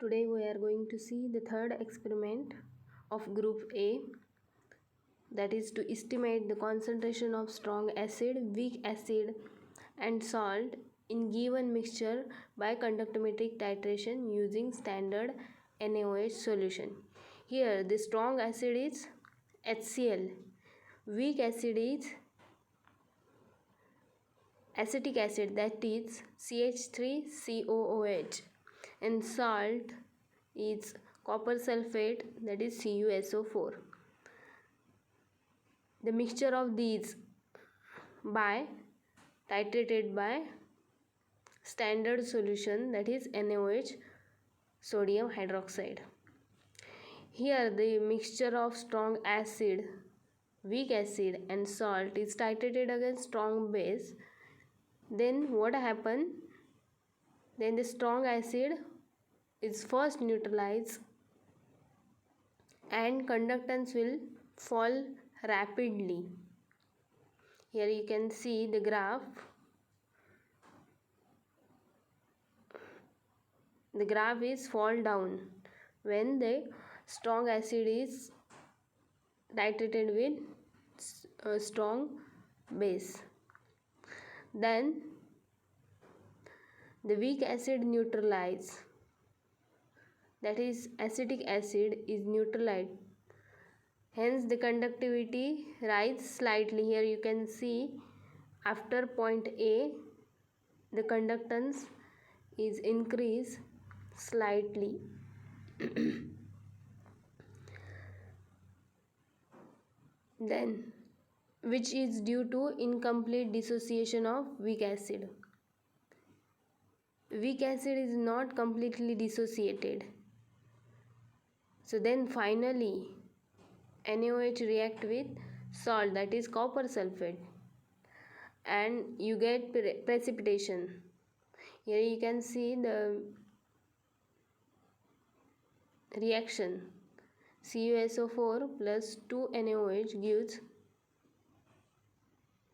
Today we are going to see the third experiment of group A, that is to estimate the concentration of strong acid, weak acid and salt in given mixture by conductometric titration using standard NaOH solution. Here the strong acid is HCl, weak acid is acetic acid, that is CH3COOH, and salt is copper sulfate, that is CuSO4. The mixture of these by titrated by standard solution, that is NaOH sodium hydroxide. Here the mixture of strong acid, weak acid and salt is titrated against strong base. Then what happen? Then the strong acid is first neutralized and conductance will fall rapidly. Here you can see the graph. The graph is fall down when the strong acid is titrated with a strong base. Then the weak acid neutralized, that is acetic acid is neutralized, hence the conductivity rises slightly. Here you can see after point A the conductance is increased slightly. Then which is due to incomplete dissociation of weak acid. Weak acid is not completely dissociated. So then finally NaOH react with salt, that is copper sulfate, and you get precipitation. Here you can see the reaction. CuSO4 plus 2 NaOH gives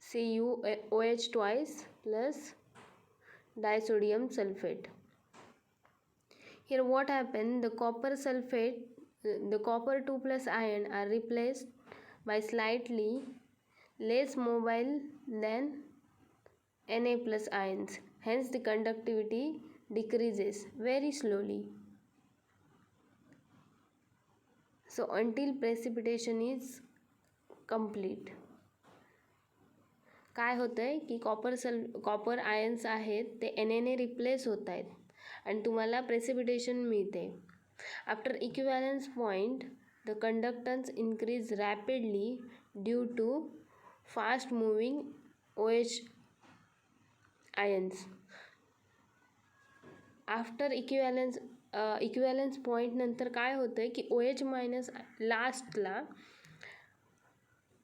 CuOH twice plus disodium sulfate. Here what happened? The copper sulfate, the copper 2 plus ion are replaced by slightly less mobile than Na plus ions. Hence the conductivity decreases very slowly. So until precipitation is complete. काय होतं आहे की copper ions आहेत ते Na replace होत आहेत आणि तुम्हाला प्रेसिपिटेशन मिळते. After equivalence point the conductance increase rapidly due to fast moving OH ions. After equivalence point नंतर काय होतं आहे की OH मायनस लास्टला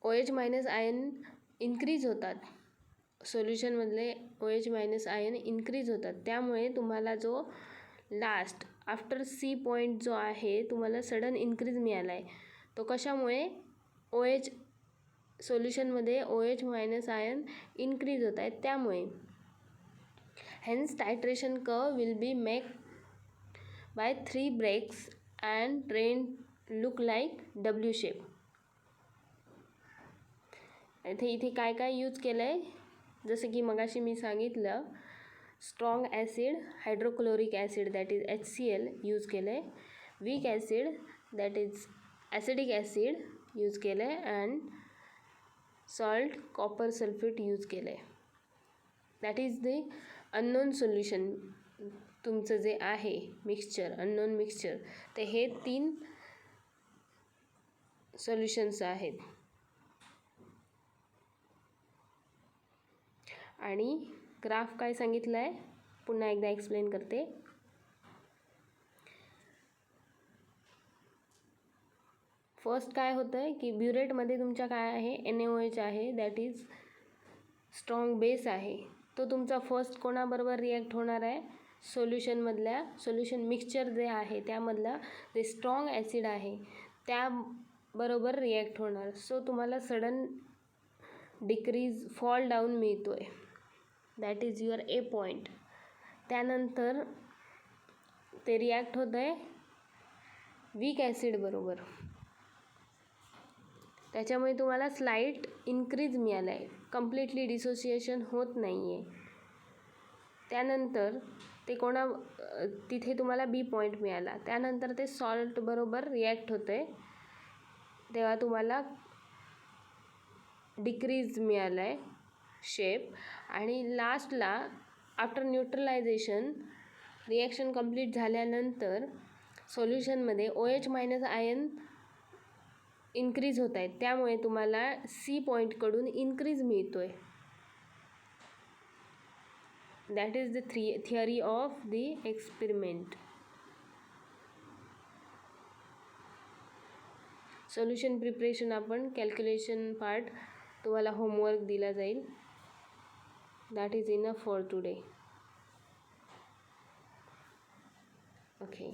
OH मायनस आयन इन्क्रीज होतात. सोल्युशनमधले OH मायनस आयन इन्क्रीज होतात. त्यामुळे तुम्हाला जो लास्ट आफ्टर C पॉईंट जो आहे तुम्हाला सडन इन्क्रीज मिळाला आहे. तो कशामुळे OH सोल्युशनमध्ये OH मायनस आयन इन्क्रीज होत आहेत त्यामुळे. Hence titration curve will be make by 3 breaks and train look like W shape. इथे काय काय यूज केलं आहे, जसं की मगाशी मी सांगितलं strong acid hydrochloric acid, that is HCl use केलं आहे. Week acid that is acidic acid use केलं आहे. And salt copper sulphate use केलं आहे. That is the unknown solution. तुमचं जे आहे मिक्सचर, अननोन मिक्सचर, ते हे 3 सोल्युशन्स आहेत. आणि ग्राफ काय सांगितलं आहे पुन्हा एकदा एक्सप्लेन करते. फर्स्ट काय होतं आहे की ब्युरेटमध्ये तुमच्या काय आहे NaOH आहे, दॅट इज स्ट्रॉंग बेस आहे. तो तुमचा फर्स्ट कोणाबरोबर रिॲक्ट होणार आहे, सोल्युशन मिक्सचर जे आहे त्यामधला जे स्ट्रॉंग ॲसिड आहे त्याबरोबर रिॲक्ट होणार. सो तुम्हाला सडन डिक्रीज फॉल डाऊन मिळतो आहे, that is your A point. त्यानंतर ते रिॲक्ट होतं आहे वीक ॲसिड बरोबर. त्याच्यामुळे तुम्हाला स्लाईट इन्क्रीज मिळालं आहे, कम्प्लिटली डिसोसिएशन होत नाही आहे. त्यानंतर ते तिथे तुम्हाला बी पॉईंट मिळाला. त्यानंतर ते सॉल्ट बरोबर रिॲक्ट होतं आहे, तेव्हा तुम्हाला डिक्रीज मिळालं आहे शेप. आणि लास्टला आफ्टर न्यूट्रलायझेशन रिॲक्शन कंप्लीट झाल्यानंतर सोल्युशनमध्ये OH मायनस आयन इन्क्रीज होत आहेत, त्यामुळे तुम्हाला सी पॉईंटकडून इन्क्रीज मिळतो आहे. That is the theory of the experiment. Solution preparation आपण कॅल्क्युलेशन पार्ट तुम्हाला होमवर्क दिला जाईल. That is enough for today. Okay.